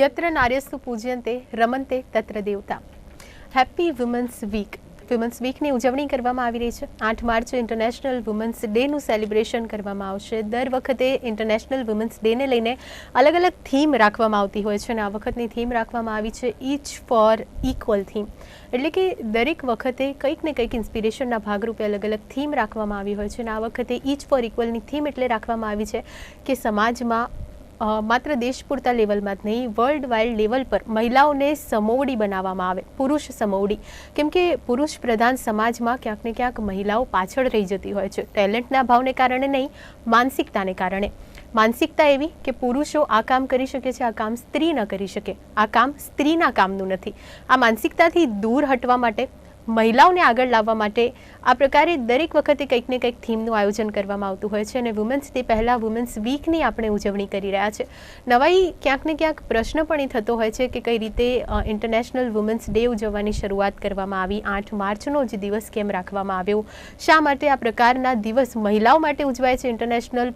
यत्र नार्यस्तु पूज्यन्ते रमन्ते तत्र देवता। હેપી વુમન્સ વીકની ઉજવણી કરવામાં આવી રહી છે। 8 માર્ચે ઇન્ટરનેશનલ વુમન્સ ડેનું સેલિબ્રેશન કરવામાં આવશે। દર વખતે ઇન્ટરનેશનલ વુમન્સ ડેને લઈને અલગ અલગ થીમ રાખવામાં આવતી હોય છે અને આ વખતની થીમ રાખવામાં આવી છે ઈચ ફોર ઇક્વલ થીમ, એટલે કે દરેક વખતે કંઈક ને કંઈક ઇન્સ્પિરેશનના ભાગરૂપે અલગ અલગ થીમ રાખવામાં આવી હોય છે અને આ વખતે ઈચ ફોર ઇક્વલની થીમ એટલે રાખવામાં આવી છે કે સમાજમાં માત્ર દેશ પૂરતા લેવલમાં જ નહીં, વર્લ્ડ વાઇડ લેવલ પર મહિલાઓને સમોવડી બનાવવામાં આવે, પુરુષ સમોવડી। કેમ કે પુરુષ પ્રધાન સમાજમાં ક્યાંક ને ક્યાંક મહિલાઓ પાછળ રહી જતી હોય છે, ટેલેન્ટના ભાવને કારણે નહીં, માનસિકતાને કારણે। માનસિકતા એવી કે પુરુષો આ કામ કરી શકે છે, આ કામ સ્ત્રી ન કરી શકે, આ કામ સ્ત્રીના કામનું નથી। આ માનસિકતાથી દૂર હટવા માટે, મહિલાઓને આગળ લાવવા માટે આ પ્રકારે દરેક વખતે કંઈક ને કંઈક થીમનું આયોજન કરવામાં આવતું હોય છે અને વુમન્સ ડે પહેલાં વુમન્સ વીકની આપણે ઉજવણી કરી રહ્યા છે। નવાઈ ક્યાંક ને ક્યાંક પ્રશ્ન પણ એ થતો હોય છે કે કઈ રીતે ઇન્ટરનેશનલ વુમન્સ ડે ઉજવવાની શરૂઆત કરવામાં આવી, 8 માર્ચનો જ દિવસ કેમ રાખવામાં આવ્યો, શા માટે આ પ્રકારના દિવસ મહિલાઓ માટે ઉજવાય છે, ઇન્ટરનેશનલ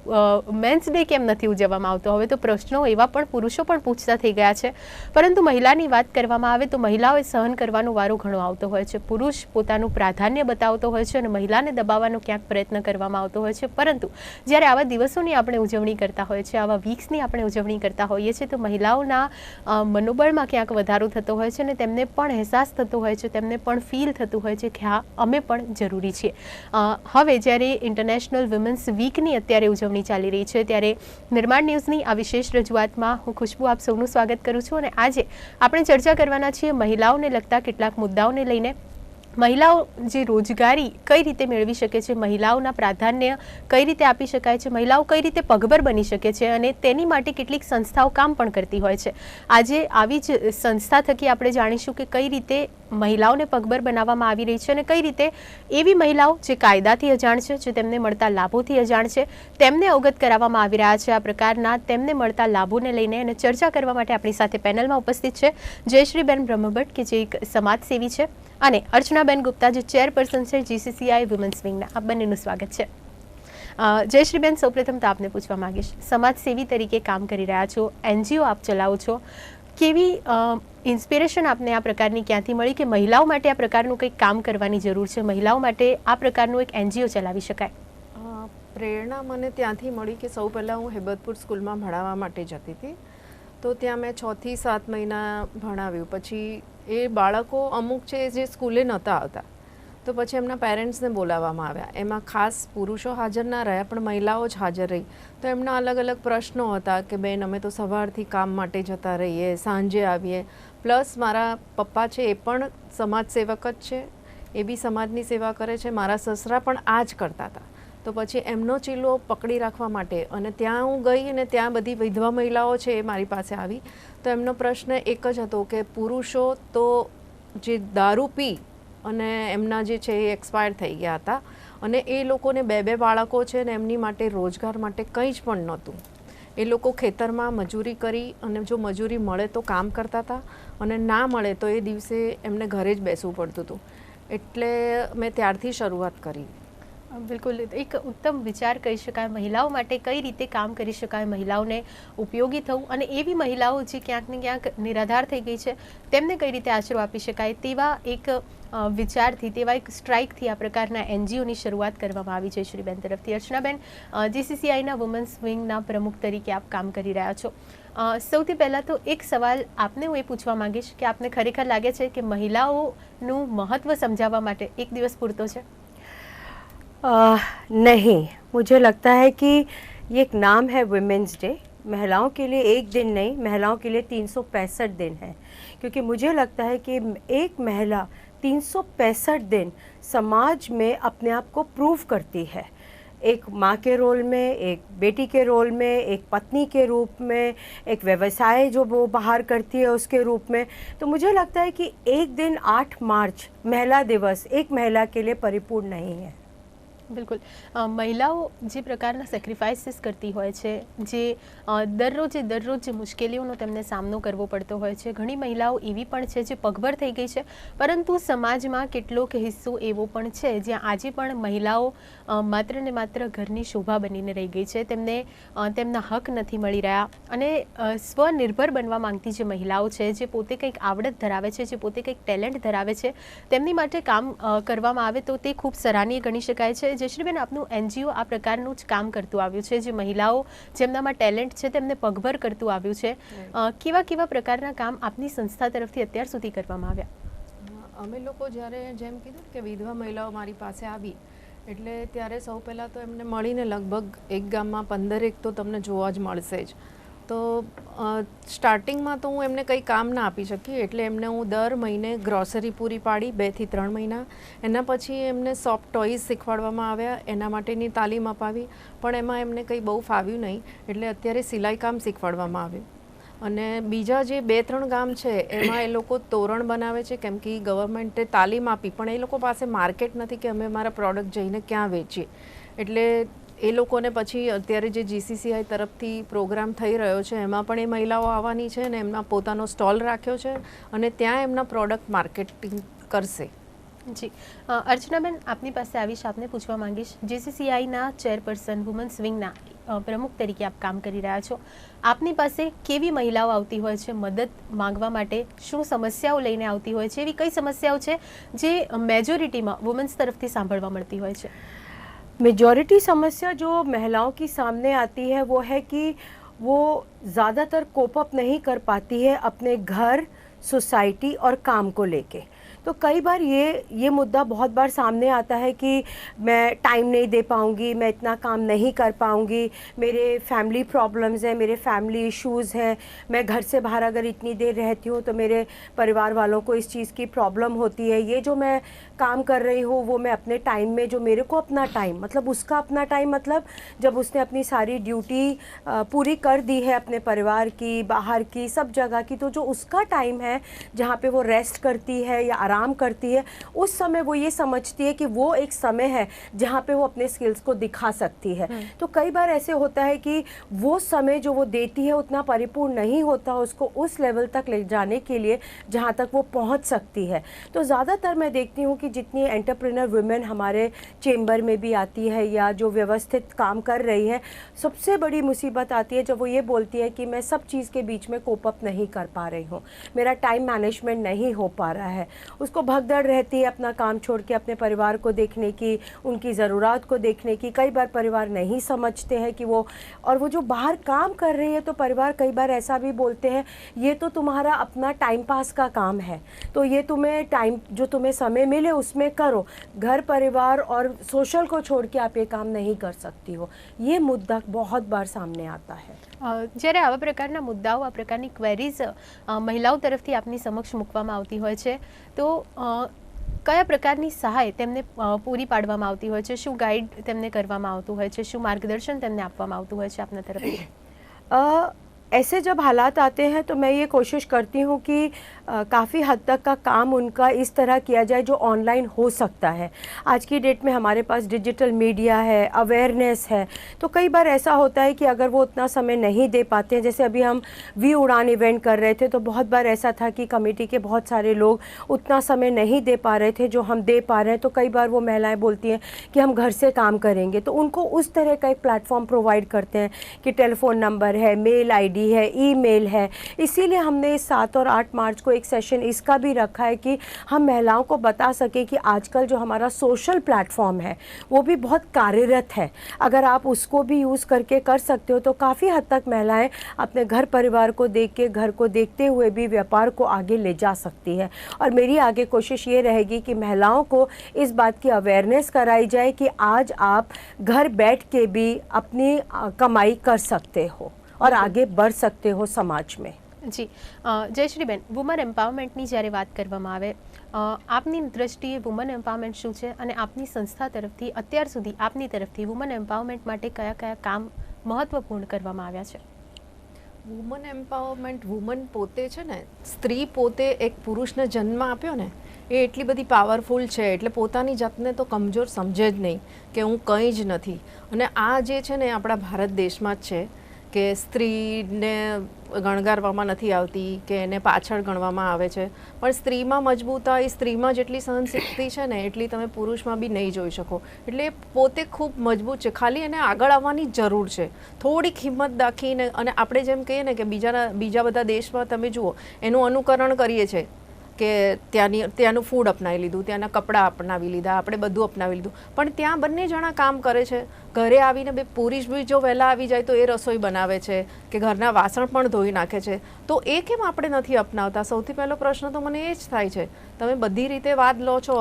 મેન્સ ડે કેમ નથી ઉજવવામાં આવતો। હવે તો પ્રશ્નો એવા પણ પુરુષો પણ પૂછતા થઈ ગયા છે, પરંતુ મહિલાની વાત કરવામાં આવે તો મહિલાઓએ સહન કરવાનો વારો ઘણો આવતો હોય છે। પુરુષ પોતાનું પ્રાધાન્ય બતાવતો હોય છે અને મહિલાને દબાવવાનો ક્યાંક પ્રયત્ન કરવામાં આવતો હોય છે, પરંતુ જ્યારે આવા દિવસોની આપણે ઉજવણી કરતા હોઈએ છીએ, આવા વીક્સની આપણે ઉજવણી કરતા હોઈએ છીએ તો મહિલાઓના મનોબળમાં ક્યાંક વધારો થતો હોય છે અને તેમને પણ અહેસાસ થતો હોય છે, તેમને પણ ફીલ થતું હોય છે કે હા, અમે પણ જરૂરી છીએ। હવે જ્યારે ઇન્ટરનેશનલ વુમન્સ વીકની અત્યારે ઉજવણી ચાલી રહી છે ત્યારે નિર્માણ ન્યૂઝની આ વિશેષ રજૂઆતમાં હું ખુશ્બુ આપ સૌનું સ્વાગત કરું છું અને આજે આપણે ચર્ચા કરવાના છીએ મહિલાઓને લગતા કેટલાક મુદ્દાઓને લઈને। મહિલાઓ જે રોજગારી કઈ રીતે મેળવી શકે છે, મહિલાઓના પ્રાધાન્ય કઈ રીતે આપી શકાય છે, મહિલાઓ કઈ રીતે પગભર બની શકે છે અને તેની માટે કેટલીક સંસ્થાઓ કામ પણ કરતી હોય છે। આજે આવી જ સંસ્થા થકી આપણે જાણીશું કે કઈ રીતે મહિલાઓને પગભર બનાવવામાં આવી રહી છે અને કઈ રીતે એવી મહિલાઓ જે કાયદાથી અજાણ છે, જે તેમને મળતા લાભોથી અજાણ છે, તેમને અવગત કરાવવામાં આવી રહ્યા છે। આ પ્રકારના તેમને મળતા લાભોને લઈને અને ચર્ચા કરવા માટે આપણી સાથે પેનલમાં ઉપસ્થિત છે જયશ્રીબેન બ્રહ્મભટ્ટ કે જે એક સમાજસેવી છે અને અર્ચનાબેન ગુપ્તા જે ચેરપર્સન છે જીસીસીઆઈ વુમન્સ વિંગના। આ બંનેનું સ્વાગત છે। જયશ્રીબેન, સૌપ્રથમ તો આપને પૂછવા માંગીશ, સમાજસેવી તરીકે કામ કરી રહ્યા છો, એનજીઓ આપ ચલાવો છો, કેવી ઇન્સ્પિરેશન આપને આ પ્રકારની ક્યાંથી મળી કે મહિલાઓ માટે આ પ્રકારનું કંઈક કામ કરવાની જરૂર છે, મહિલાઓ માટે આ પ્રકારનું એક એનજીઓ ચલાવી શકાય? પ્રેરણા મને ત્યાંથી મળી કે સૌ પહેલાં હું હેબતપુર સ્કૂલમાં ભણાવવા માટે જતી હતી, તો ત્યાં મેં 6 થી 7 મહિના ભણાવ્યું। પછી એ બાળકો અમુક છે જે સ્કૂલે નહોતા આવતા, તો પછી એમના પેરેન્ટ્સને બોલાવવામાં આવ્યા। એમાં ખાસ પુરુષો હાજર ના રહ્યા પણ મહિલાઓ જ હાજર રહી, તો એમના અલગ અલગ પ્રશ્નો હતા કે બેન અમે તો સવારથી કામ માટે જતા રહીએ, સાંજે આવીએ, પ્લસ મારા પપ્પા છે એ પણ સમાજ સેવક જ છે, એ બી સમાજની સેવા કરે છે, મારા સસરા પણ આ જ કરતા હતા। તો પછી એમનો ચીલો પકડી રાખવા માટે અને ત્યાં હું ગઈ અને ત્યાં બધી વિધવા મહિલાઓ છે એ મારી પાસે આવી, તો એમનો પ્રશ્ન એક જ હતો કે પુરુષો તો જે દારૂ પી અને એમના જે છે એ એક્સપાયર થઈ ગયા હતા અને એ લોકોને 2 બાળકો છે ને એમની માટે રોજગાર માટે કંઈ જ પણ નહોતું। એ લોકો ખેતરમાં મજૂરી કરી અને જો મજૂરી મળે તો કામ કરતા હતા અને ના મળે તો એ દિવસે એમને ઘરે જ બેસવું પડતું હતું। એટલે મેં ત્યારથી શરૂઆત કરી। બિલકુલ, એક ઉત્તમ વિચાર કહી શકાય, મહિલાઓ માટે કઈ રીતે કામ કરી શકાય, મહિલાઓને ઉપયોગી થવું અને એવી મહિલાઓ જે ક્યાંક ને ક્યાંક નિરાધાર થઈ ગઈ છે તેમને કઈ રીતે આશરો આપી શકાય, તેવા એક વિચારથી, તેવા એક સ્ટ્રાઇકથી આ પ્રકારના એનજીઓની શરૂઆત કરવામાં આવી છે શ્રીબેન તરફથી। અર્ચનાબેન, જીસીસીઆઈના વુમન્સ વિંગના પ્રમુખ તરીકે આપ કામ કરી રહ્યા છો, સૌથી પહેલાં તો એક સવાલ આપને હું એ પૂછવા માંગીશ કે આપને ખરેખર લાગે છે કે મહિલાઓનું મહત્ત્વ સમજાવવા માટે એક દિવસ પૂરતો છે? नहीं, मुझे लगता है कि ये एक नाम है वुमेंस डे, महिलाओं के लिए एक दिन नहीं, महिलाओं के लिए 365 दिन है, क्योंकि मुझे लगता है कि एक महिला 365 दिन समाज में अपने आप को प्रूव करती है, एक माँ के रोल में, एक बेटी के रोल में, एक पत्नी के रूप में, एक व्यवसाय जो वो बाहर करती है उसके रूप में। तो मुझे लगता है कि एक दिन 8 मार्च महिला दिवस एक महिला के लिए परिपूर्ण नहीं है। બિલકુલ મહિલાઓ જે પ્રકારના સેક્રિફાઇસીસ કરતી હોય છે, જે દરરોજ જે મુશ્કેલીઓનો તેમને સામનો કરવો પડતો હોય છે, ઘણી મહિલાઓ એવી પણ છે જે પગભર થઈ ગઈ છે, પરંતુ સમાજમાં કેટલોક હિસ્સો એવો પણ છે જ્યાં આજે પણ મહિલાઓ માત્ર ને માત્ર ઘરની શોભા બનીને રહી ગઈ છે. તેમને તેમના હક નથી મળી રહ્યા અને સ્વનિર્ભર બનવા માંગતી જે મહિલાઓ છે, જે પોતે કંઈક આવડત ધરાવે છે, જે પોતે કંઈક ટેલેન્ટ ધરાવે છે, તેમની માટે કામ કરવામાં આવે તો તે ખૂબ સરાહનીય ગણી શકાય છે. જયશ્રીબેન, આપનું એનજીઓ આ પ્રકારનું જ કામ કરતું આવ્યું છે, જે મહિલાઓ જેમનામાં ટેલેન્ટ છે તેમને પગભર કરતું આવ્યું છે. કેવા કેવા પ્રકારના કામ આપની સંસ્થા તરફથી અત્યાર સુધી કરવામાં આવ્યા? અમે લોકો જ્યારે જેમ કીધું કે વિધવા મહિલાઓ મારી પાસે આવી એટલે ત્યારે સૌ પહેલાં તો એમને મળીને લગભગ એક ગામમાં 15 તો તમને જોવા જ મળશે જ. તો સ્ટાર્ટિંગમાં તો હું એમને કંઈ કામ ના આપી શકી, એટલે એમને હું દર મહિને ગ્રોસરી પૂરી પાડી 2 થી 3 મહિના. એના પછી એમને સોફ્ટ ટોયઝ શીખવાડવામાં આવ્યા, એના માટેની તાલીમ અપાવી, પણ એમાં એમને કંઈ બહુ ફાવ્યું નહીં, એટલે અત્યારે સિલાઈ કામ શીખવાડવામાં આવ્યું. અને બીજા જે 2-3 ગામ છે એમાં એ લોકો તોરણ બનાવે છે, કેમ કે ગવર્મેન્ટે તાલીમ આપી પણ એ લોકો પાસે માર્કેટ નથી કે અમે મારા પ્રોડક્ટ જઈને ક્યાં વેચીએ. એટલે એ લોકોને પછી અત્યારે જે GCCI તરફથી પ્રોગ્રામ થઈ રહ્યો છે એમાં પણ એ મહિલાઓ આવવાની છે અને એમના પોતાનો સ્ટોલ રાખ્યો છે અને ત્યાં એમના પ્રોડક્ટ માર્કેટિંગ કરશે. જી, અર્ચનાબેન, આપની પાસે આવીશ, આપને પૂછવા માંગીશ, GCCIના ચેરપર્સન, વુમન્સ વિંગના પ્રમુખ તરીકે આપ કામ કરી રહ્યા છો. આપની પાસે કેવી મહિલાઓ આવતી હોય છે મદદ માંગવા માટે? શું સમસ્યાઓ લઈને આવતી હોય છે? એવી કઈ સમસ્યાઓ છે જે મેજોરિટીમાં વુમન્સ તરફથી સાંભળવા મળતી હોય છે? मेजॉरिटी समस्या जो महिलाओं की सामने आती है वो है कि वो ज़्यादातर कोप अप नहीं कर पाती है अपने घर, सोसाइटी और काम को लेके. तो कई बार ये मुद्दा बहुत बार सामने आता है कि मैं टाइम नहीं दे पाऊँगी, मैं इतना काम नहीं कर पाऊँगी, मेरे फैमिली प्रॉब्लम्स हैं, मेरे फैमिली इश्यूज़ हैं, मैं घर से बाहर अगर इतनी देर रहती हूँ तो मेरे परिवार वालों को इस चीज़ की प्रॉब्लम होती है, ये जो मैं काम कर रही हूँ वो मैं अपने टाइम में, जो मेरे को अपना टाइम मतलब उसका अपना टाइम मतलब जब उसने अपनी सारी ड्यूटी पूरी कर दी है अपने परिवार की, बाहर की, सब जगह की, तो जो उसका टाइम है जहाँ पे वो रेस्ट करती है या आराम करती है, उस समय वो ये समझती है कि वो एक समय है जहाँ पे वो अपने स्किल्स को दिखा सकती है. तो कई बार ऐसे होता है कि वो समय जो वो देती है उतना परिपूर्ण नहीं होता उसको उस लेवल तक ले जाने के लिए जहाँ तक वो पहुँच सकती है. तो ज़्यादातर मैं देखती हूँ कि जितनी एंटरप्रेन्योर वुमेन हमारे चेंबर में भी आती है या जो व्यवस्थित काम कर रही है, सबसे बड़ी मुसीबत आती है जब वो ये बोलती है कि मैं सब चीज़ के बीच में कोप अप नहीं कर पा रही हूँ, मेरा टाइम मैनेजमेंट नहीं हो पा रहा है. उसको भगदड़ रहती है अपना काम छोड़ के अपने परिवार को देखने की, उनकी ज़रूरत को देखने की. कई बार परिवार नहीं समझते हैं कि वो, और वो जो बाहर काम कर रही है तो परिवार कई बार ऐसा भी बोलते हैं ये तो तुम्हारा अपना टाइम पास का काम है, तो ये तुम्हें टाइम जो तुम्हें समय मिले उसमें करो, घर परिवार और सोशल को छोड़ के आप ये काम नहीं कर सकती हो. ये मुद्दा बहुत बार सामने आता है. જ્યારે આવા પ્રકારના મુદ્દાઓ, આ પ્રકારની ક્વેરીઝ મહિલાઓ તરફથી આપની સમક્ષ મૂકવામાં આવતી હોય છે તો કયા પ્રકારની સહાય તેમને પૂરી પાડવામાં આવતી હોય છે? શું ગાઈડ તેમને કરવામાં આવતું હોય છે? શું માર્ગદર્શન તેમને આપવામાં આવતું હોય છે આપના તરફથી? ऐसे जब हालात आते हैं तो मैं ये कोशिश करती हूँ कि काफ़ी हद तक का काम उनका इस तरह किया जाए जो ऑनलाइन हो सकता है. आज की डेट में हमारे पास डिजिटल मीडिया है, अवेयरनेस है, तो कई बार ऐसा होता है कि अगर वो उतना समय नहीं दे पाते हैं, जैसे अभी हम वी उड़ान इवेंट कर रहे थे तो बहुत बार ऐसा था कि कमेटी के बहुत सारे लोग उतना समय नहीं दे पा रहे थे जो हम दे पा रहे हैं. तो कई बार वो महिलाएं बोलती हैं कि हम घर से काम करेंगे, तो उनको उस तरह का एक प्लेटफॉर्म प्रोवाइड करते हैं कि टेलीफोन नंबर है, मेल ID है, ईमेल है. इसीलिए हमने इस 7 और 8 मार्च को एक सेशन इसका भी रखा है कि हम महिलाओं को बता सकें कि आजकल जो हमारा सोशल प्लेटफॉर्म है वो भी बहुत कार्यरत है. अगर आप उसको भी यूज़ करके कर सकते हो तो काफ़ी हद तक महिलाएं अपने घर परिवार को देख के, घर को देखते हुए भी व्यापार को आगे ले जा सकती है. और मेरी आगे कोशिश ये रहेगी कि महिलाओं को इस बात की अवेयरनेस कराई जाए कि आज आप घर बैठ के भी अपनी कमाई कर सकते हो और आगे बढ़ सकते हो समाज में. જી, જયશ્રીબેન, વુમન એમ્પાવરમેન્ટની જ્યારે વાત કરવામાં આવે, આપની દૃષ્ટિએ વુમન એમ્પાવરમેન્ટ શું છે અને આપની સંસ્થા તરફથી અત્યાર સુધી આપની તરફથી વુમન એમ્પાવરમેન્ટ માટે કયા કયા કામ મહત્વપૂર્ણ કરવામાં આવ્યા છે? વુમન એમ્પાવરમેન્ટ, વુમન પોતે છે ને, સ્ત્રી પોતે એક પુરુષને જન્મ આપ્યો ને, એ એટલી બધી પાવરફુલ છે એટલે પોતાની જાતને તો કમજોર સમજે જ નહીં કે હું કંઈ જ નથી. અને આ જે છે ને આપણા ભારત દેશમાં જ છે કે સ્ત્રીને ગણગારવામાં નથી આવતી કે એને પાછળ ગણવામાં આવે છે, પણ સ્ત્રીમાં મજબૂતાઈ, સ્ત્રીમાં જેટલી સહનશક્તિ છે ને એટલી તમે પુરુષમાં બી નહીં જોઈ શકો. એટલે એ પોતે ખૂબ મજબૂત છે, ખાલી એને આગળ આવવાની જરૂર છે, થોડીક હિંમત દાખીને. અને આપણે જેમ કહીએ ને કે બીજા બધા દેશમાં તમે જુઓ એનું અનુકરણ કરીએ છીએ કે ત્યાંનું ફૂડ અપનાવી લીધું, ત્યાંના કપડાં અપનાવી લીધા, આપણે બધું અપનાવી લીધું, પણ ત્યાં બંને જણા કામ કરે છે. ઘરે આવીને પુરુષ બી જો વહેલા આવી જાય તો એ રસોઈ બનાવે છે કે ઘરના વાસણ પણ ધોઈ નાખે છે. તો એ કેમ આપણે નથી અપનાવતા? સૌથી પહેલો પ્રશ્ન તો મને એ જ થાય છે. તમે બધી રીતે વાદ લો છો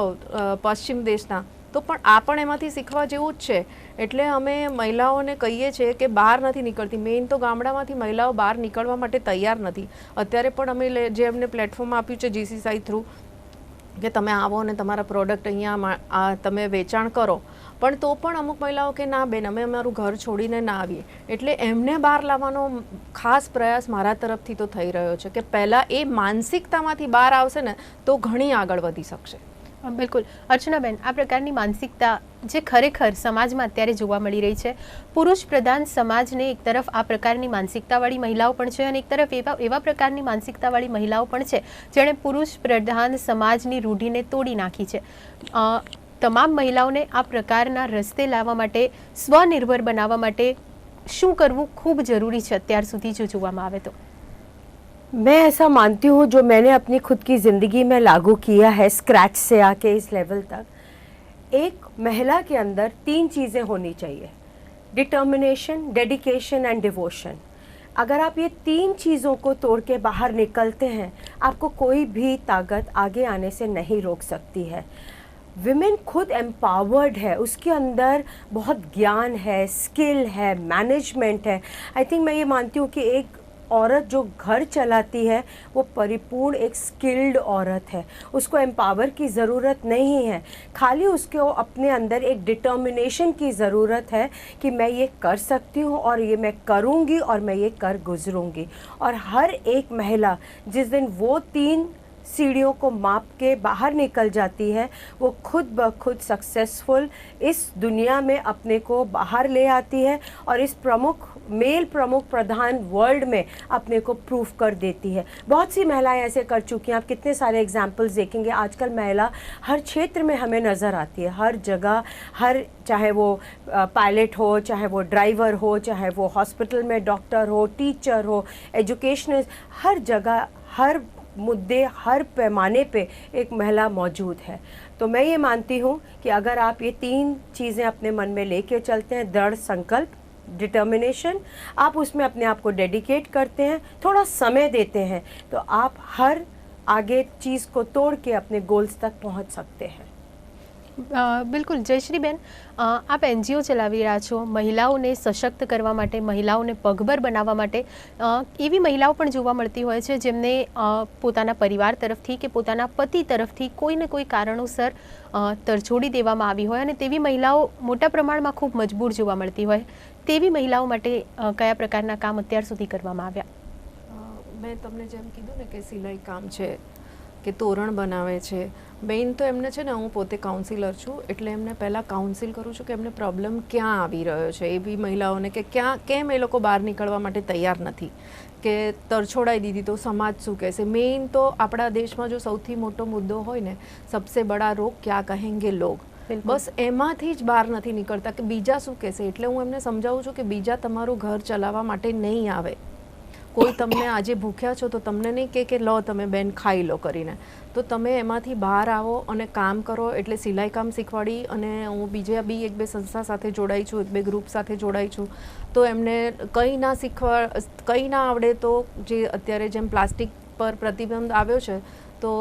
પશ્ચિમ દેશના, તો પણ આ પણ એમાંથી શીખવા જેવું જ છે. એટલે અમે મહિલાઓને કહીએ છીએ કે બહાર નથી નીકળતી. મેઇન તો ગામડામાંથી મહિલાઓ બહાર નીકળવા માટે તૈયાર નથી. અત્યારે પણ અમે જે એમને પ્લેટફોર્મ આપ્યું છે GCCI થ્રુ કે તમે આવો અને તમારા પ્રોડક્ટ અહીંયા તમે વેચાણ કરો, પણ તો પણ અમુક મહિલાઓ કે ના બેન, અમે અમારું ઘર છોડીને ના આવીએ. એટલે એમને બહાર લાવવાનો ખાસ પ્રયાસ મારા તરફથી તો થઈ રહ્યો છે કે પહેલાં એ માનસિકતામાંથી બહાર આવશે ને તો ઘણી આગળ વધી શકશે. બિલકુલ. અર્ચનાબેન, આ પ્રકારની માનસિકતા જે ખરેખર સમાજમાં અત્યારે જોવા મળી રહી છે, પુરુષ પ્રધાન સમાજને એક તરફ આ પ્રકારની માનસિકતાવાળી મહિલાઓ પણ છે અને એક તરફ એવા પ્રકારની માનસિકતાવાળી મહિલાઓ પણ છે જેણે પુરુષ પ્રધાન સમાજની રૂઢિને તોડી નાખી છે. તમામ મહિલાઓને આ પ્રકારના રસ્તે લાવવા માટે, સ્વનિર્ભર બનાવવા માટે શું કરવું ખૂબ જરૂરી છે અત્યાર સુધી જો જોવામાં આવે તો? मैं ऐसा मानती हूँ, जो मैंने अपनी खुद की ज़िंदगी में लागू किया है स्क्रैच से आके इस लेवल तक, एक महिला के अंदर 3 चीज़ें होनी चाहिए: डिटर्मिनेशन, डेडिकेशन एंड डिवोशन. अगर आप ये 3 चीज़ों को तोड़ के बाहर निकलते हैं, आपको कोई भी ताकत आगे आने से नहीं रोक सकती है. विमेन खुद एम्पावर्ड है, उसके अंदर बहुत ज्ञान है, स्किल है, मैनेजमेंट है. आई थिंक मैं ये मानती हूँ कि एक औरत जो घर चलाती है वो परिपूर्ण एक स्किल्ड औरत है. उसको एम्पावर की ज़रूरत नहीं है, खाली उसको अपने अंदर एक डिटर्मिनेशन की ज़रूरत है कि मैं ये कर सकती हूँ और ये मैं करूँगी और मैं ये कर गुजरूँगी. और हर एक महिला जिस दिन वो 3 सीढ़ियों को माप के बाहर निकल जाती है, वो खुद ब खुद सक्सेसफुल इस दुनिया में अपने को बाहर ले आती है और इस मेल प्रमुख प्रधान वर्ल्ड में अपने को प्रूफ कर देती है. बहुत सी महिलाएं ऐसे कर चुकी हैं. आप कितने सारे एग्जाम्पल्स देखेंगे. आजकल महिला हर क्षेत्र में हमें नज़र आती है, हर जगह, चाहे वो पायलट हो, चाहे वो ड्राइवर हो, चाहे वो हॉस्पिटल में डॉक्टर हो, टीचर हो, एजुकेशनिस्ट, हर जगह, हर मुद्दे, हर पैमाने पे एक महिला मौजूद है. तो मैं ये मानती हूँ कि अगर आप ये 3 चीज़ें अपने मन में लेके चलते हैं, दृढ़ संकल्प, डिटर्मिनेशन, आप उसमें अपने आप को डेडिकेट करते हैं, थोड़ा समय देते हैं, तो आप हर आगे चीज़ को तोड़ के अपने गोल्स तक पहुँच सकते हैं. બિલકુલ. જયશ્રીબેન, આપ NGO ચલાવી રહ્યા છો મહિલાઓને સશક્ત કરવા માટે, મહિલાઓને પગભર બનાવવા માટે. એવી મહિલાઓ પણ જોવા મળતી હોય છે જેમને પોતાના પરિવાર તરફથી કે પોતાના પતિ તરફથી કોઈ ને કોઈ કારણોસર તરછોડી દેવામાં આવી હોય અને તેવી મહિલાઓ મોટા પ્રમાણમાં ખૂબ મજબૂર જોવા મળતી હોય. તેવી મહિલાઓ માટે કયા પ્રકારના કામ અત્યાર સુધી કરવામાં આવ્યા? મેં તમને જેમ કીધું ને કે સિલાઈ કામ છે કે તોરણ બનાવે છે. મેઇન તો એમને છે ને, હું પોતે કાઉન્સિલર છું એટલે એમને પહેલાં કાઉન્સિલ કરું છું કે એમને પ્રોબ્લેમ ક્યાં આવી રહ્યો છે. એવી મહિલાઓને કે કેમ એ લોકો બહાર નીકળવા માટે તૈયાર નથી, કે તરછોડાઈ દીધી તો સમાજ શું કહેશે. મેઇન તો આપણા દેશમાં જો સૌથી મોટો મુદ્દો હોય ને, સબસે બડા રોગ ક્યાં કહેંગે લોગ, બસ એમાંથી જ બહાર નથી નીકળતા કે બીજા શું કહેશે. એટલે હું એમને સમજાવું છું કે બીજા તમારું ઘર ચલાવવા માટે નહીં આવે. કોઈ તમને આજે ભૂખ્યા છો તો તમને નહીં કે લો તમે બેન ખાઈ લો કરીને, તો તમે એમાંથી બહાર આવો અને કામ કરો. એટલે સિલાઈ કામ શીખવાડી અને હું બીજા બી 1-2 સંસ્થા સાથે જોડાઈ છું, 1-2 ગ્રુપ સાથે જોડાઈ છું. તો એમને કંઈ ના આવડે તો જે અત્યારે જેમ પ્લાસ્ટિક પર પ્રતિબંધ આવ્યો છે તો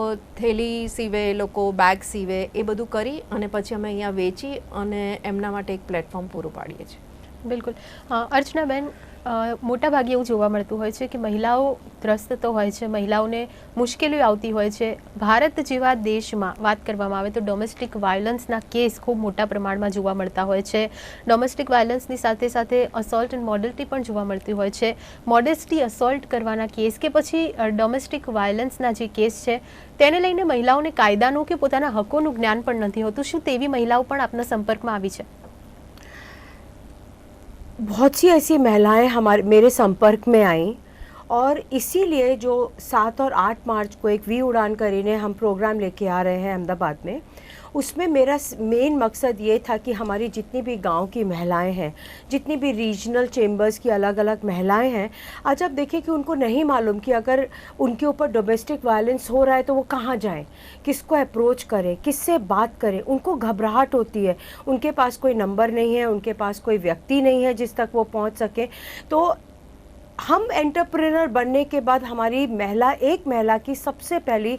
થેલી સીવે, લોકો બેગ સીવે, એ બધું કરી અને પછી અમે અહીંયા વેચી અને એમના માટે એક પ્લેટફોર્મ પૂરું પાડીએ છીએ. બિલકુલ. અર્ચનાબેન, મોટા ભાગે એવું જોવા મળતું હોય છે કે મહિલાઓ ત્રસ્ત તો હોય છે, મહિલાઓને મુશ્કેલીઓ આવતી હોય છે. ભારત જેવા દેશમાં વાત કરવામાં આવે તો ડોમેસ્ટિક વાયોલન્સના કેસ ખૂબ મોટા પ્રમાણમાં જોવા મળતા હોય છે. ડોમેસ્ટિક વાયોલન્સની સાથે સાથે અસોલ્ટ એન્ડ મોડેલિટી પણ જોવા મળતી હોય છે. મોડેસ્ટી અસોલ્ટ કરવાના કેસ કે પછી ડોમેસ્ટિક વાયોલન્સના જે કેસ છે તેને લઈને મહિલાઓને કાયદાનું કે પોતાના હકોનું જ્ઞાન પણ નથી હોતું. શું તેવી મહિલાઓ પણ આપના સંપર્કમાં આવી છે? बहुत सी ऐसी महिलाएं मेरे संपर्क में आई और इसीलिए जो 7 और 8 मार्च को एक वी उड़ान करीने हम प्रोग्राम लेके आ रहे हैं अहमदाबाद में, उसमें मेरा मेन मकसद ये था कि हमारी जितनी भी गांव की महिलाएं हैं, जितनी भी रीजनल चेंबर्स की अलग अलग महिलाएं हैं, आज आप देखिए कि उनको नहीं मालूम कि अगर उनके ऊपर डोमेस्टिक वायलेंस हो रहा है तो वो कहाँ जाएं, किसको अप्रोच करें, किससे बात करें. उनको घबराहट होती है, उनके पास कोई नंबर नहीं है, उनके पास कोई व्यक्ति नहीं है जिस तक वो पहुँच सके. तो हम एंटरप्रेन्योर बनने के बाद हमारी एक महिला की सबसे पहली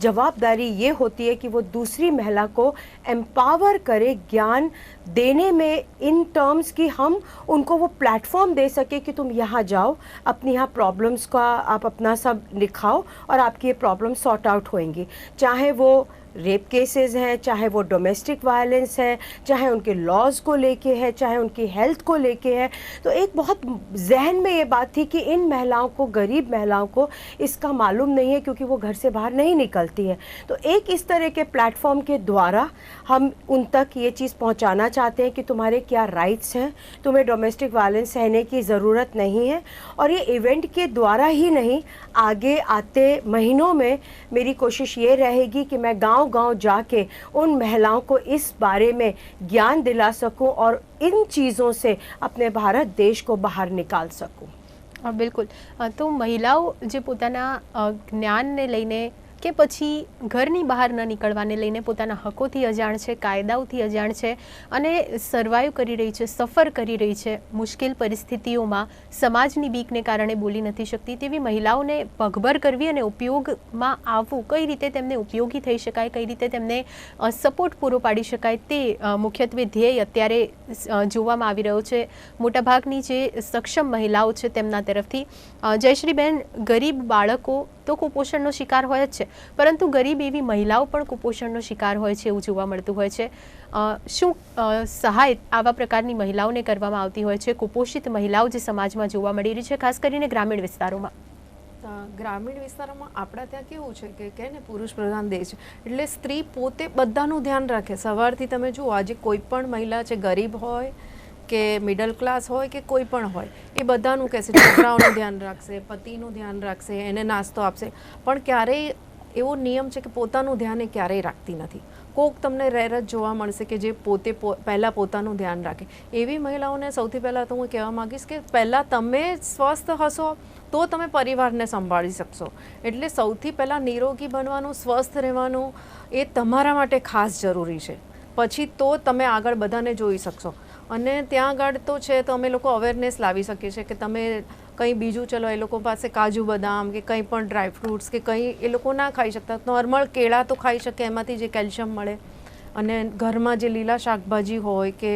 जवाबदारी ये होती है कि वो दूसरी महिला को एम्पावर करे, ज्ञान देने में, इन टर्म्स की हम उनको वो प्लेटफॉर्म दे सके कि तुम यहाँ जाओ, अपनी यहाँ प्रॉब्लम्स का आप अपना सब लिखाओ और आपकी ये प्रॉब्लम सॉर्ट आउट होंगी. चाहे वो रेप केसेस हैं, चाहे वो डोमेस्टिक वायलेंस है, चाहे उनके लॉज को लेके है, चाहे उनकी हेल्थ को लेके है. तो एक बहुत जहन में ये बात थी कि इन महिलाओं को, गरीब महिलाओं को इसका मालूम नहीं है क्योंकि वो घर से बाहर नहीं निकलती है. तो एक इस तरह के प्लेटफॉर्म के द्वारा हम उन तक ये चीज़ पहुंचाना चाहते हैं कि तुम्हारे क्या राइट्स हैं, तुम्हें डोमेस्टिक वायलेंस सहने की ज़रूरत नहीं है. और ये इवेंट के द्वारा ही नहीं, आगे आते महीनों में मेरी कोशिश ये रहेगी कि मैं गांव जाके उन महिलाओं को इस बारे में ज्ञान दिला सकूं और इन चीज़ों से अपने भारत देश को बाहर निकाल सकूं. બિલકુલ. તો મહિલાઓ જે પોતાના જ્ઞાનને લઈને કે પછી ઘરની બહાર ન નીકળવાને લઈને પોતાના હકોથી અજાણ છે, કાયદાઓથી અજાણ છે અને સર્વાઈવ કરી રહી છે, સફર કરી રહી છે, મુશ્કેલ પરિસ્થિતિઓમાં સમાજની બીકને કારણે બોલી નથી શકતી તેવી મહિલાઓને પગભર કરવી અને ઉપયોગમાં આવવું, કઈ રીતે તેમને ઉપયોગી થઈ શકાય, કઈ રીતે તેમને સપોર્ટ પૂરો પાડી શકાય તે મુખ્યત્વે ધ્યેય અત્યારે જોવામાં આવી રહ્યો છે મોટાભાગની જે સક્ષમ મહિલાઓ છે તેમના તરફથી. જયશ્રીબેન, ગરીબ બાળકો તો કુપોષણનો શિકાર હોય જ છે, પરંતુ ગરીબ એવી મહિલાઓ પણ કુપોષણનો શિકાર હોય છે એવું જોવા મળતું હોય છે. શું સહાય આવા પ્રકારની મહિલાઓને કરવામાં આવતી હોય છે? કુપોષિત મહિલાઓ જે સમાજમાં જોવા મળી રહી છે, ખાસ કરીને ગ્રામીણ વિસ્તારોમાં. ગ્રામીણ વિસ્તારોમાં આપણા ત્યાં કેવું છે કે કહે ને પુરુષ પ્રધાન દેશ, એટલે સ્ત્રી પોતે બધાનું ધ્યાન રાખે. સવારથી તમે જુઓ, આજે કોઈ પણ મહિલા છે, ગરીબ હોય કે મિડલ ક્લાસ હોય કે કોઈ પણ હોય, એ બધાનું કહેશે, છોકરાઓનું ધ્યાન રાખશે, પતિનું ધ્યાન રાખશે, એને નાસ્તો આપશે. પણ ક્યારેય એવો નિયમ છે કે પોતાનું ધ્યાન એ ક્યારેય રાખતી નથી. કોક તમને રેર જ જોવા મળશે કે જે પોતે પહેલાં પોતાનું ધ્યાન રાખે. એવી મહિલાઓને સૌથી પહેલાં તો હું કહેવા માગીશ કે પહેલાં તમે સ્વસ્થ હશો તો તમે પરિવારને સંભાળી શકશો. એટલે સૌથી પહેલાં નિરોગી બનવાનું, સ્વસ્થ રહેવાનું એ તમારા માટે ખાસ જરૂરી છે. પછી તો તમે આગળ બધાને જોઈ શકશો. અને ત્યાં આગળ તો છે તો અમે લોકો અવેરનેસ લાવી શકીએ છીએ કે તમે કંઈ બીજું, ચલો એ લોકો પાસે કાજુ બદામ કે કંઈ પણ ડ્રાય ફ્રૂટ્સ કે કંઈ એ લોકો ના ખાઈ શકતા, નોર્મલ કેળા તો ખાઈ શકે, એમાંથી જે કેલ્શિયમ મળે. અને ઘરમાં જે લીલા શાકભાજી હોય કે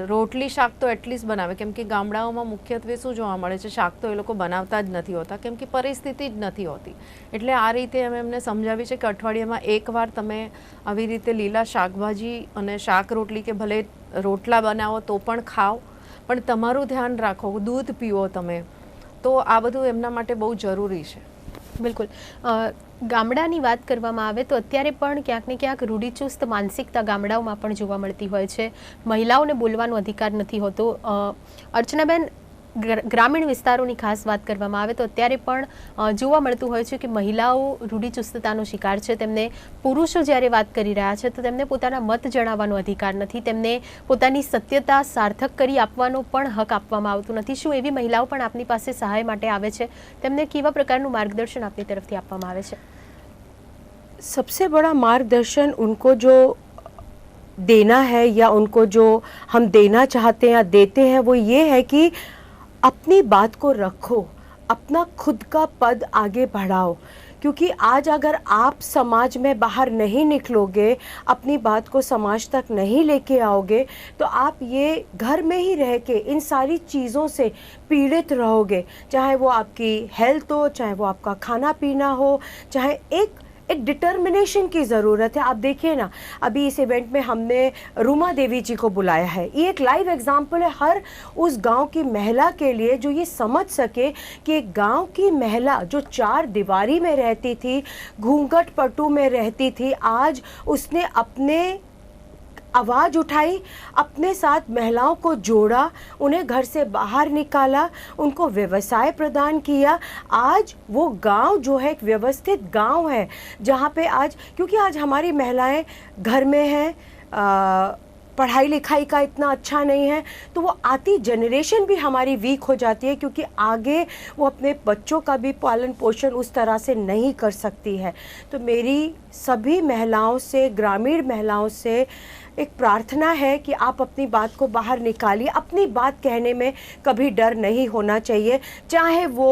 રોટલી શાક તો એટલીસ્ટ બનાવે, કેમ કે ગામડાઓમાં મુખ્યત્વે શું જોવા મળે છે, શાક તો એ લોકો બનાવતા જ નથી હોતા કેમ કે પરિસ્થિતિ જ નથી હોતી. એટલે આ રીતે અમે એમને સમજાવી છે કે અઠવાડિયામાં એકવાર તમે આવી રીતે લીલા શાકભાજી અને શાક રોટલી કે ભલે રોટલા બનાવો તો પણ ખાઓ, પણ તમારું ધ્યાન રાખો, દૂધ પીવો તમે. તો આ બધું એમના માટે બહુ જરૂરી છે. બિલકુલ. ગામડાની વાત કરવામાં આવે તો અત્યારે પણ ક્યાંક ને ક્યાંક રૂઢિચુસ્ત માનસિકતા ગામડાઓમાં પણ જોવા મળતી હોય છે. મહિલાઓને બોલવાનો અધિકાર નથી હોતો. અર્ચનાબેન, ગ્રામીણ વિસ્તારોની ખાસ વાત કરવામાં આવે તો અત્યારે પણ જોવા મળતું હોય છે કે મહિલાઓ રૂઢિચુસ્તતાનો શિકાર છે. તેમને પુરુષો જ્યારે વાત કરી રહ્યા છે તો તેમને પોતાના મત જણાવવાનો અધિકાર નથી, તેમને પોતાની સત્યતા સાર્થક કરી આપવાનો પણ હક આપવામાં આવતું નથી. શું એવી મહિલાઓ પણ આપની પાસે સહાય માટે આવે છે? તેમને કેવા પ્રકારનું માર્ગદર્શન આપની તરફથી આપવામાં આવે છે? सबसे बड़ा मार्गदर्शन उनको जो देना है या उनको जो हम देना चाहते हैं या देते हैं वो ये है कि अपनी बात को रखो, अपना खुद का पद आगे बढ़ाओ. क्योंकि आज अगर आप समाज में बाहर नहीं निकलोगे, अपनी बात को समाज तक नहीं लेके आओगे, तो आप ये घर में ही रह के इन सारी चीज़ों से पीड़ित रहोगे। चाहे वो आपकी हेल्थ हो, चाहे वो आपका खाना पीना हो, चाहे एक डिटर्मिनेशन की ज़रूरत है। आप देखिए ना, अभी इस इवेंट में हमने रूमा देवी जी को बुलाया है। ये एक लाइव एग्जाम्पल है हर उस गांव की महिला के लिए जो ये समझ सके कि एक गांव की महिला जो 4 दीवारी में रहती थी, घूंघट पट्टू में रहती थी, आज उसने अपने आवाज़ उठाई, अपने साथ महिलाओं को जोड़ा, उन्हें घर से बाहर निकाला, उनको व्यवसाय प्रदान किया। आज वो गांव जो है एक व्यवस्थित गांव है, जहाँ पे आज, क्योंकि आज हमारी महिलाएं घर में हैं, पढ़ाई लिखाई का इतना अच्छा नहीं है, तो वो आती जनरेशन भी हमारी वीक हो जाती है, क्योंकि आगे वो अपने बच्चों का भी पालन पोषण उस तरह से नहीं कर सकती है। तो मेरी सभी महिलाओं से, ग्रामीण महिलाओं से एक प्रार्थना है कि आप अपनी बात को बाहर निकालिए। अपनी बात कहने में कभी डर नहीं होना चाहिए, चाहे वो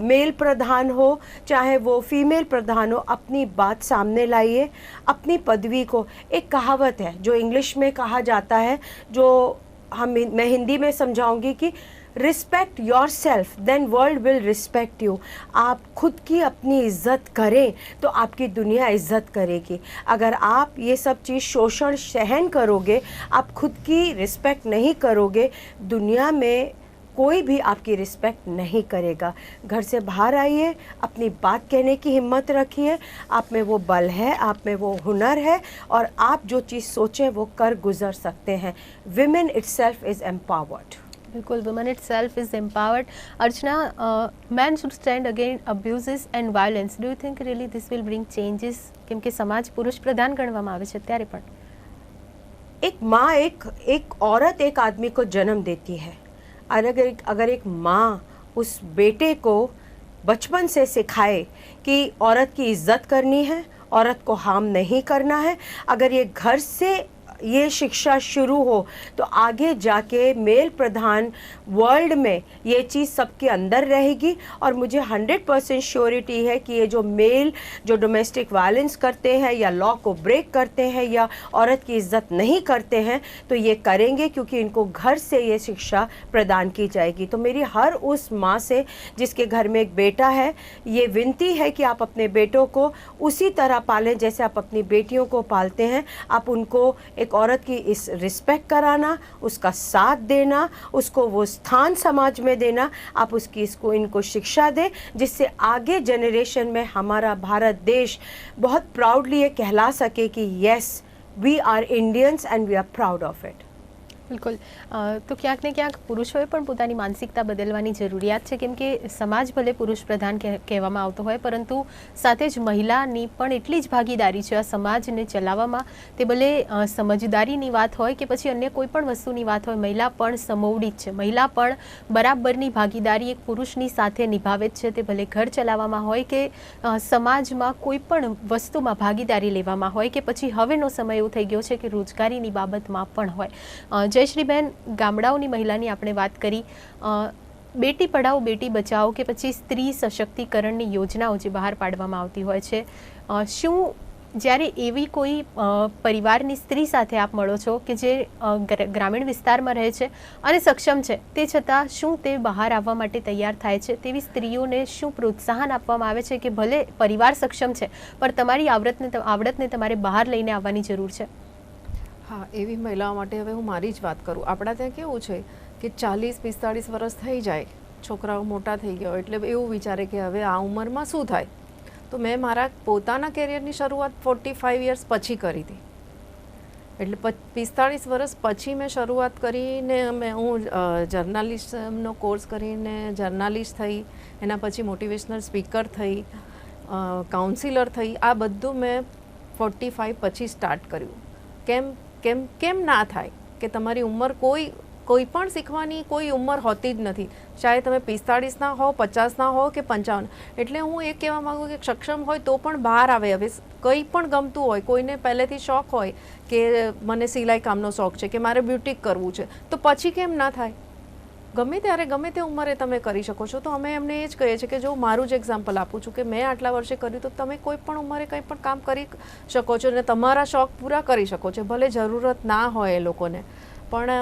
मेल प्रधान हो, चाहे वो फीमेल प्रधान हो। अपनी बात सामने लाइए, अपनी पदवी को। एक कहावत है जो इंग्लिश में कहा जाता है, जो मैं हिंदी में समझाऊंगी कि respect yourself then world will respect you. आप खुद की अपनी इज्जत करें तो आपकी दुनिया इज्जत करेगी। अगर आप ये सब चीज़ शोषण सहन करोगे, आप खुद की रिस्पेक्ट नहीं करोगे, दुनिया में कोई भी आपकी रिस्पेक्ट नहीं करेगा। घर से बाहर आइए, अपनी बात कहने की हिम्मत रखिए। आप में वो बल है, आप में वो हुनर है, और आप जो चीज़ सोचें वो कर गुजर सकते हैं। Women itself is empowered. बिल्कुल, women itself is empowered. Archana, men should stand against abuses and violence. Do you think really this will bring changes? કેમ કે સમાજ પુરુષ પ્રધાન ગણવામાં આવે છે ત્યારે પણ एक माँ एक औरत एक आदमी को जन्म देती है। अगर एक माँ उस बेटे को बचपन से सिखाए कि औरत की इज्जत करनी है, औरत को हार्म नहीं करना है, अगर ये घर से ये शिक्षा शुरू हो तो आगे जाके मेल प्रधान वर्ल्ड में ये चीज़ सबके अंदर रहेगी। और मुझे 100% श्योरिटी है कि ये जो डोमेस्टिक वायलेंस करते हैं या लॉ को ब्रेक करते हैं या औरत की इज्जत नहीं करते हैं, तो ये करेंगे क्योंकि इनको घर से ये शिक्षा प्रदान की जाएगी। तो मेरी हर उस माँ से जिसके घर में एक बेटा है, ये विनती है कि आप अपने बेटों को उसी तरह पालें जैसे आप अपनी बेटियों को पालते हैं। आप उनको एक औरत की इस रिस्पेक्ट कराना, उसका साथ देना, उसको वो स्थान समाज में देना, आप इनको शिक्षा दें, जिससे आगे जनरेशन में हमारा भारत देश बहुत प्राउडली ये कहला सके कि yes, we are Indians and we are proud of it. બિલકુલ, તો ક્યાંક ને ક્યાંક પુરુષોએ પણ પોતાની માનસિકતા બદલવાની જરૂરિયાત છે, કેમ કે સમાજ ભલે પુરુષ પ્રધાન કહેવામાં આવતો હોય, પરંતુ સાથે જ મહિલાની પણ એટલી જ ભાગીદારી છે આ સમાજને ચલાવવામાં। તે ભલે સમજદારીની વાત હોય કે પછી અન્ય કોઈ પણ વસ્તુની વાત હોય, મહિલા પણ સમોવડી જ છે। મહિલા પણ બરાબરની ભાગીદારી એક પુરુષની સાથે નિભાવે જ છે। તે ભલે ઘર ચલાવવામાં હોય કે સમાજમાં કોઈ પણ વસ્તુમાં ભાગીદારી લેવામાં હોય કે પછી હવેનો સમય એવો થઈ ગયો છે કે રોજગારીની બાબતમાં પણ હોય। જયશ્રીબેન, ગામડાઓની મહિલાની આપણે વાત કરી, બેટી પઢાઓ બેટી બચાવો કે પછી સ્ત્રી સશક્તિકરણની યોજનાઓ જે બહાર પાડવામાં આવતી હોય છે, શું જ્યારે એવી કોઈ પરિવારની સ્ત્રી સાથે આપ મળો છો કે જે ગ્રામીણ વિસ્તારમાં રહે છે અને સક્ષમ છે, તે છતાં શું તે બહાર આવવા માટે તૈયાર થાય છે? તેવી સ્ત્રીઓને શું પ્રોત્સાહન આપવામાં આવે છે કે ભલે પરિવાર સક્ષમ છે પણ તમારી આવડતને તમારે બહાર લઈને આવવાની જરૂર છે? હા, એવી મહિલાઓ માટે હવે હું મારી જ વાત કરું। આપણા ત્યાં કેવું છે કે 40-45 વર્ષ થઈ જાય, છોકરાઓ મોટા થઈ ગયા હોય એટલે એવું વિચારે કે હવે આ ઉંમરમાં શું થાય। તો મેં મારા પોતાના કેરિયરની શરૂઆત 45 યર્સ પછી કરી હતી, એટલે 45 વર્ષ પછી મેં શરૂઆત કરીને હું જર્નાલિસ્ટનો કોર્સ કરીને જર્નાલિસ્ટ થઈ, એના પછી મોટિવેશનલ સ્પીકર થઈ, કાઉન્સિલર થઈ। આ બધું મેં 45 પછી સ્ટાર્ટ કર્યું। કેમ ના થાય કે તમારી ઉંમર કોઈ પણ શીખવાની કોઈ ઉંમર હોતી જ નથી, ચાહે તમે 45ના હો, 50ના હો કે 55। એટલે હું એ કહેવા માગું કે સક્ષમ હોય તો પણ બહાર આવે। હવે કંઈ પણ ગમતું હોય, કોઈને પહેલેથી શોખ હોય કે મને સિલાઈ કામનો શોખ છે કે મારે બ્યુટિક કરવું છે, તો પછી કેમ ના થાય? ગમે ત્યારે ગમે તે ઉંમરે તમે કરી શકો છો. તો અમે એમને એ જ કહીએ છીએ કે જો મારું જ એક્ઝામ્પલ આપું છું કે મેં આટલા વર્ષે કર્યું તો તમે કોઈ પણ ઉંમરે કંઈ પણ કામ કરી શકો છો અને તમારા શોખ પૂરા કરી શકો છો. ભલે જરૂરત ના હોય એ લોકોને, પણ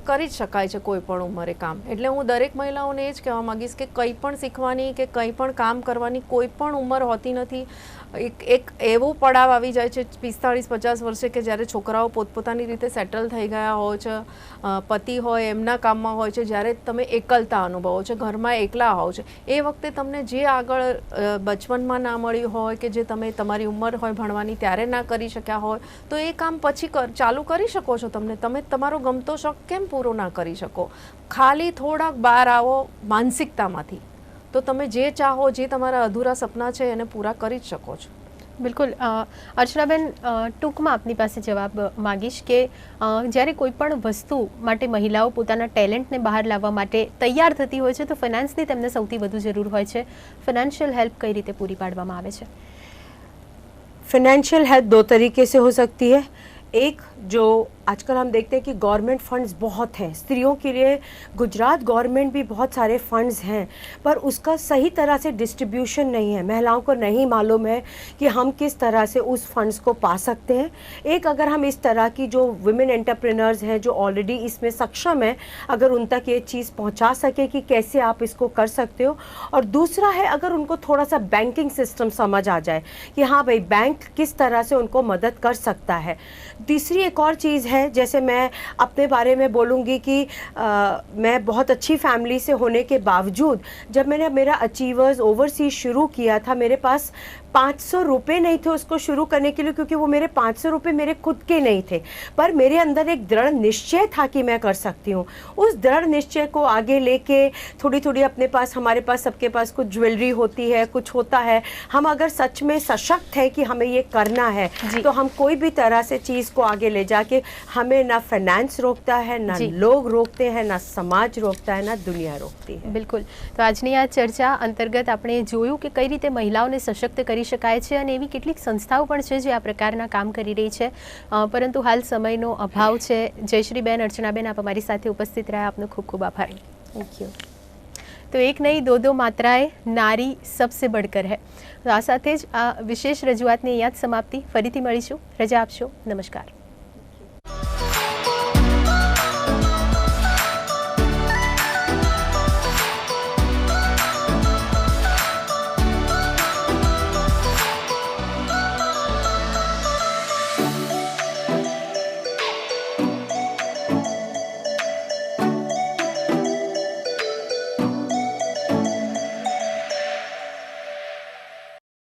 કરી જ શકાય છે કોઈ પણ ઉંમરે કામ. એટલે હું દરેક મહિલાઓને એ જ કહેવા માગીશ કે કંઈ પણ શીખવાની કે કંઈ પણ કામ કરવાની કોઈ પણ ઉંમર હોતી નથી. એક એવો પડાવ આવી જાય છે 45-50 વર્ષે કે જ્યારે છોકરાઓ પોતપોતાની રીતે સેટલ થઈ ગયા હોય છે, પતિ હોય એમના કામમાં હોય છે, જ્યારે તમે એકલતા અનુભવો છો, ઘરમાં એકલા હોવ છો. એ વખતે તમને જે આગળ બચપનમાં ના મળ્યું હોય કે જે તમે તમારી ઉંમર હોય ભણવાની ત્યારે ના કરી શક્યા હોય, તો એ કામ પછી ચાલુ કરી શકો છો. તમે તમારો ગમતો શોખ કેમ પૂરો ના કરી શકો? ખાલી થોડાક બહાર આવો માનસિકતામાંથી, તો તમે જે ચાહો, જે તમારા અધૂરા સપના છે એને પૂરા કરી જ શકો છો. બિલકુલ. અર્ચનાબેન, ટૂંકમાં આપની પાસે જવાબ માગીશ કે જ્યારે કોઈ પણ વસ્તુ માટે મહિલાઓ પોતાના ટેલેન્ટને બહાર લાવવા માટે તૈયાર થતી હોય છે તો ફાઇનાન્સની તેમને સૌથી વધુ જરૂર હોય છે. ફાइनेंशियल हेल्प कई रीते पूरी पाड़वामां आवे छे? फाइनेंशियल हेल्प दो तरीके से हो सकती है. एक, जो आजकल हम देखते हैं कि गवर्नमेंट फंड्स बहुत हैं स्त्रियों के लिए. गुजरात गवर्नमेंट भी बहुत सारे फंड्स हैं, पर उसका सही तरह से डिस्ट्रीब्यूशन नहीं है. महिलाओं को नहीं मालूम है कि हम किस तरह से उस फंड्स को पा सकते हैं. एक, अगर हम इस तरह की जो वुमेन एंटरप्रेन्योर्स हैं जो ऑलरेडी इसमें सक्षम है, अगर उन तक ये चीज़ पहुंचा सके कि कैसे आप इसको कर सकते हो. और दूसरा है, अगर उनको थोड़ा सा बैंकिंग सिस्टम समझ आ जाए कि हाँ भाई बैंक किस तरह से उनको मदद कर सकता है. तीसरी एक और चीज़ है, जैसे मैं अपने बारे में बोलूँगी कि मैं बहुत अच्छी फैमिली से होने के बावजूद जब मैंने मेरा अचीवर्स ओवरसीज शुरू किया था, मेरे पास 500 रुपये नहीं थे उसको शुरू करने के लिए, क्योंकि वो मेरे 500 रुपये मेरे खुद के नहीं थे, पर मेरे अंदर एक दृढ़ निश्चय था कि मैं कर सकती हूँ. उस दृढ़ निश्चय को आगे लेके थोड़ी थोड़ी अपने पास, हमारे पास सबके पास कुछ ज्वेलरी होती है, कुछ होता है. हम अगर सच में सशक्त है कि हमें ये करना है तो हम कोई भी तरह से चीज़ को आगे ले जाके, हमें ना फाइनेंस रोकता है, ना लोग रोकते हैं, ना समाज रोकता है, ना दुनिया रोकती है. बिल्कुल. तो આજની આ ચર્ચા અંતર્ગત આપણે જોયું કે કઈ રીતે મહિલાઓને સશક્ત કરી શકાય છે અને એવી કેટલીક સંસ્થાઓ પણ છે જે આ પ્રકારના કામ કરી રહી છે, પરંતુ હાલ સમયનો અભાવ છે. જયશ્રીબેન, અર્ચનાબેન, આપ અમારી સાથે ઉપસ્થિત રહ્યા, આપનો ખૂબ ખૂબ આભાર. Thank you. तो एक नहीं दो मात्राएं, नारी सबसे बढ़कर है. तो आ साथे ज आ विशेष रजूआतनी याद समाप्ति. फरीथी मळीशुं. रजा आपशो. नमस्कार.